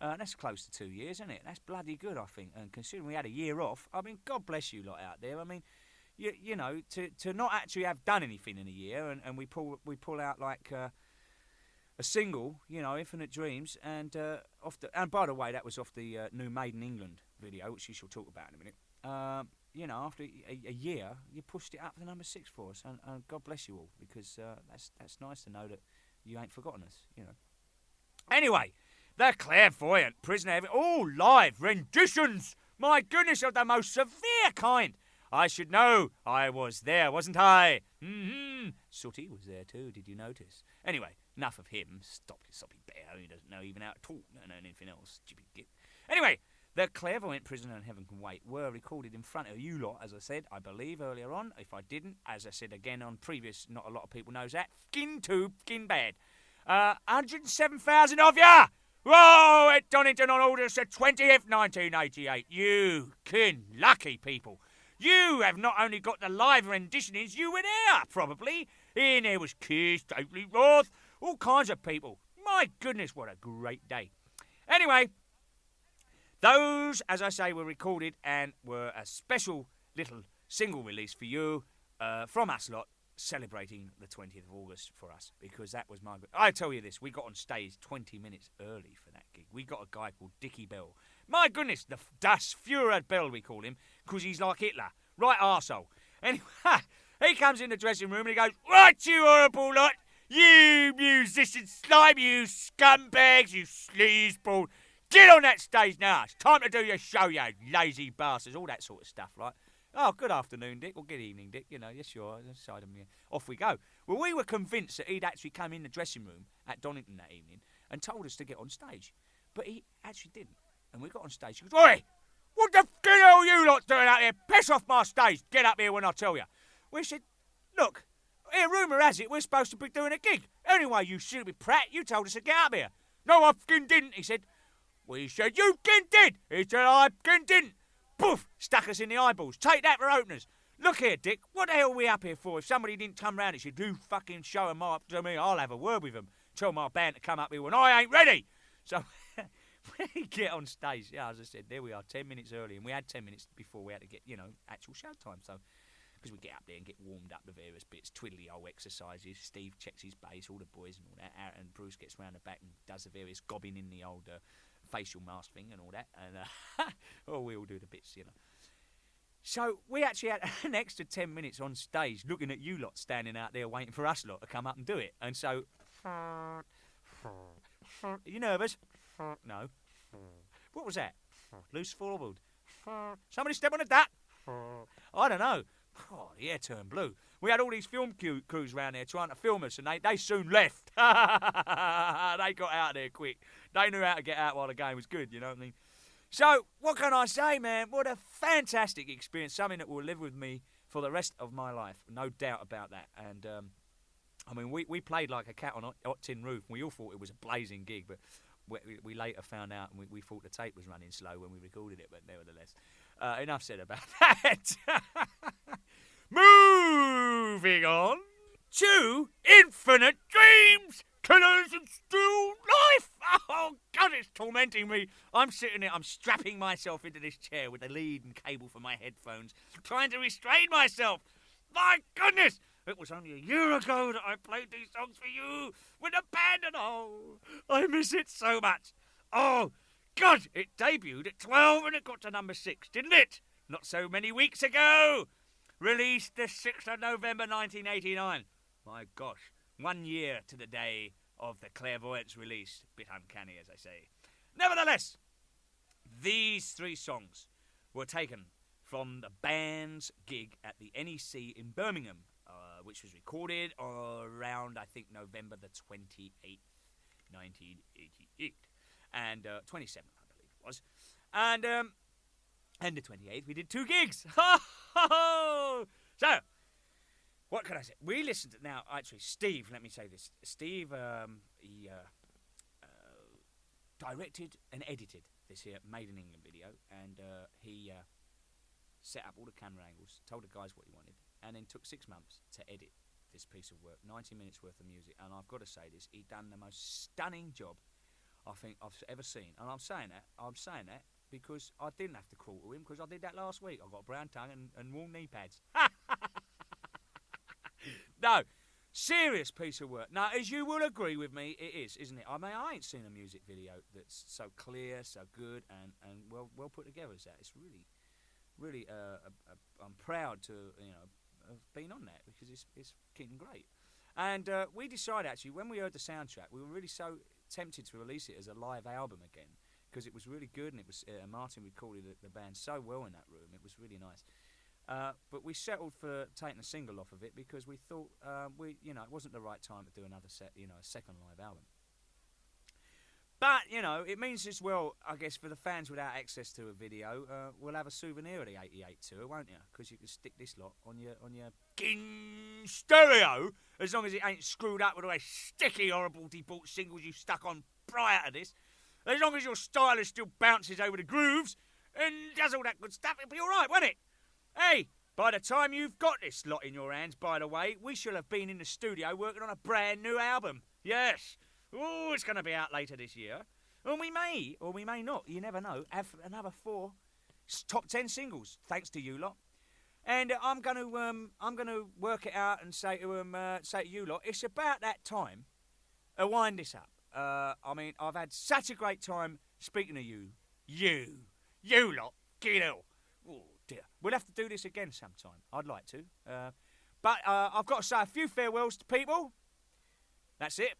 That's close to 2 years, isn't it? That's bloody good, I think. And considering we had a year off, I mean, God bless you lot out there. I mean, you know, to not actually have done anything in a year, and we pull out like a single, you know, Infinite Dreams, and and by the way, that was off the new Made in England video, which you shall talk about in a minute. You know, after a year, you pushed it up to number 6 for us, and God bless you all, because that's nice to know that you ain't forgotten us, you know. Anyway. The Clairvoyant Prisoner, all live renditions, my goodness, of the most severe kind. I should know, I was there, wasn't I? Sooty was there too, did you notice? Anyway, enough of him, stop your soppy bear, he doesn't know even how to talk, no anything else, stupid git. Anyway, The Clairvoyant Prisoner and Heaven Can Wait were recorded in front of you lot, as I said, I believe, earlier on. If I didn't, as I said again on previous, not a lot of people knows that, fucking bad. 107,000 of ya! Whoa, at Donington on August the 20th, 1988. You lucky people. You have not only got the live renditionings, you were there, probably. In there was Keith, David Roth, all kinds of people. My goodness, what a great day. Anyway, those, as I say, were recorded and were a special little single release for you from us lot, celebrating the 20th of August for us, because that was my... I tell you this, we got on stage 20 minutes early for that gig. We got a guy called Dickie Bell. My goodness, the Das Führer Bell, we call him, because he's like Hitler. Right arsehole. Anyway, he comes in the dressing room and he goes, right, you horrible lot, you musicians, slime, you scumbags, you sleazeball, get on that stage now. It's time to do your show, you lazy bastards, all that sort of stuff, right? Oh, good afternoon, Dick, or good evening, Dick. You know, yes, you are. Side of me. Off we go. Well, we were convinced that he'd actually come in the dressing room at Donington that evening and told us to get on stage. But he actually didn't. And we got on stage. He goes, oi, what the f***ing hell are you lot doing out here? Piss off my stage. Get up here when I tell you. We said, look, here, rumour has it we're supposed to be doing a gig. Anyway, you stupid prat, you told us to get up here. No, I f***ing didn't, he said. We said, you f***ing did. He said, I f***ing didn't. Poof! Stuck us in the eyeballs. Take that for openers. Look here, Dick. What the hell are we up here for? If somebody didn't come round and said, you fucking show them up to me, I'll have a word with them. Tell my band to come up here when I ain't ready. So, when we get on stage, yeah, as I said, there we are, 10 minutes early. And we had 10 minutes before we had to get, you know, actual show time. So, because we get up there and get warmed up the various bits, twiddly old exercises. Steve checks his bass, all the boys and all that. And Bruce gets round the back and does the various gobbing in the old... facial mask thing and all that, and we all do the bits, you know. So we actually had an extra 10 minutes on stage looking at you lot standing out there waiting for us lot to come up and do it. And so Are you nervous? No. What was that? Loose floorboard. Somebody step on a duck? I don't know. Oh, the air turned blue. We had all these film crews round there trying to film us, and they soon left. They got out of there quick. They knew how to get out while the game was good, you know what I mean? So, what can I say, man? What a fantastic experience. Something that will live with me for the rest of my life. No doubt about that. And, I mean, we played like a cat on a hot tin roof. We all thought it was a blazing gig, but we later found out, and we thought the tape was running slow when we recorded it, but nevertheless. Enough said about that. Moving on to Infinite Dreams, Killers and Still Life. Oh, God, it's tormenting me. I'm sitting there, I'm strapping myself into this chair with the lead and cable for my headphones, trying to restrain myself. My goodness, it was only a year ago that I played these songs for you with a band, and oh, I miss it so much. Oh, God, it debuted at 12 and it got to number 6, didn't it? Not so many weeks ago. Released the 6th of November 1989. My gosh, 1 year to the day of the Clairvoyance release. Bit uncanny, as I say. Nevertheless, these 3 songs were taken from the band's gig at the NEC in Birmingham, which was recorded around, I think, November the 28th, 1988. And 27th, I believe it was. And the 28th, we did 2 gigs. So, what can I say? We listened to, now, actually, Steve, let me say this. Steve, he directed and edited this here Made in England video, and he set up all the camera angles, told the guys what he wanted, and then took 6 months to edit this piece of work, 90 minutes worth of music. And I've got to say this, he done the most stunning job I think I've ever seen. And I'm saying that because I didn't have to crawl to him, because I did that last week. I got a brown tongue and worn knee pads. No, serious piece of work. Now, as you will agree with me, it is, isn't it? I mean, I ain't seen a music video that's so clear, so good, and well put together as that. It's really, I'm proud to, have been on that, because it's fucking great. And we decided, actually, when we heard the soundtrack, we were really so tempted to release it as a live album again, because it was really good, and it was Martin recorded the band so well in that room. It was really nice. But we settled for taking a single off of it, because we thought it wasn't the right time to do another a second live album. But it means as well, I guess, for the fans without access to a video, we'll have a souvenir of the '88 tour, won't you? Because you can stick this lot on your stereo, as long as it ain't screwed up with all those sticky, horrible debauched singles you stuck on prior to this. As long as your stylus still bounces over the grooves and does all that good stuff, it'll be all right, won't it? Hey, by the time you've got this lot in your hands, by the way, we shall have been in the studio working on a brand new album. Yes. Oh, it's going to be out later this year. And we may, or we may not, you never know, have another 4 top 10 singles, thanks to you lot. And I'm going to work it out and say to you lot, it's about that time to wind this up. I mean, I've had such a great time speaking to you lot, get out. Oh dear, we'll have to do this again sometime. I'd like to, but I've got to say a few farewells to people. That's it.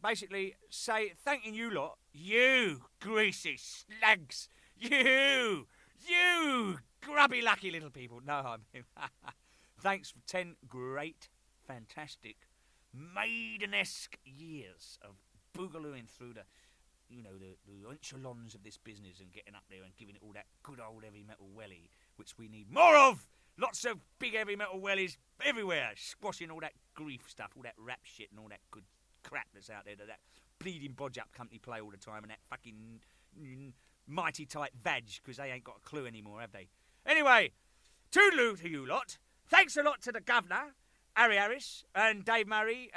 Basically say thanking you lot, you greasy slugs, you grubby lucky little people. No, I mean, thanks for 10 great, fantastic, maiden-esque years of boogalooing through the echelons of this business and getting up there and giving it all that good old heavy metal welly, which we need more of. Lots of big heavy metal wellies everywhere, squashing all that grief stuff, all that rap shit and all that good crap that's out there that bleeding bodge up company play all the time, and that fucking mighty tight vag, because they ain't got a clue anymore, have they? Anyway, toodaloo to you lot. Thanks a lot to the governor, Harry Harris, and Dave Murray,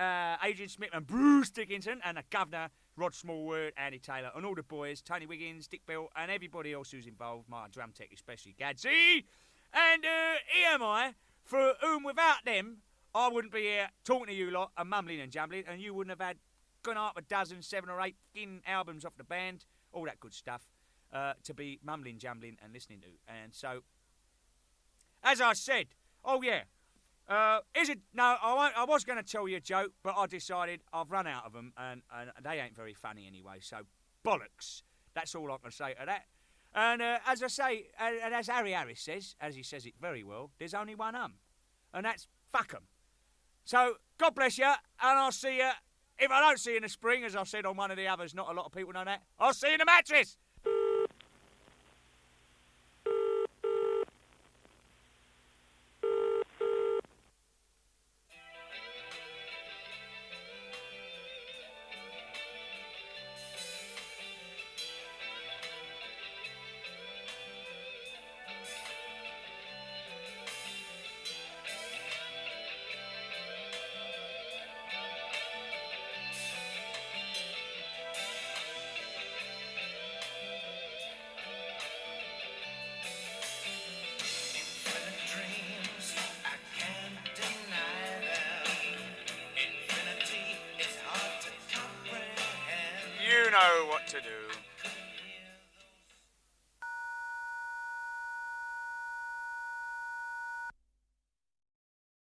Adrian Smith and Bruce Dickinson, and the governor, Rod Smallwood, Andy Taylor, and all the boys, Tony Wiggins, Dick Bill, and everybody else who's involved, my drum tech especially, Gadsy. And EMI, for whom without them, I wouldn't be here talking to you lot and mumbling and jumbling, and you wouldn't have had gone up a dozen, 7 or 8 albums off the band, all that good stuff, to be mumbling, jumbling and listening to. And so, as I said, oh yeah, Is it? No, I won't. I was going to tell you a joke, but I decided I've run out of them, and they ain't very funny anyway. So bollocks. That's all I can say to that. And as I say, and as Harry Harris says, as he says it very well, there's only one and that's fuck 'em. So God bless you, and I'll see you. If I don't see you in the spring, as I said on one of the others, not a lot of people know that. I'll see you in the mattress. You know what to do.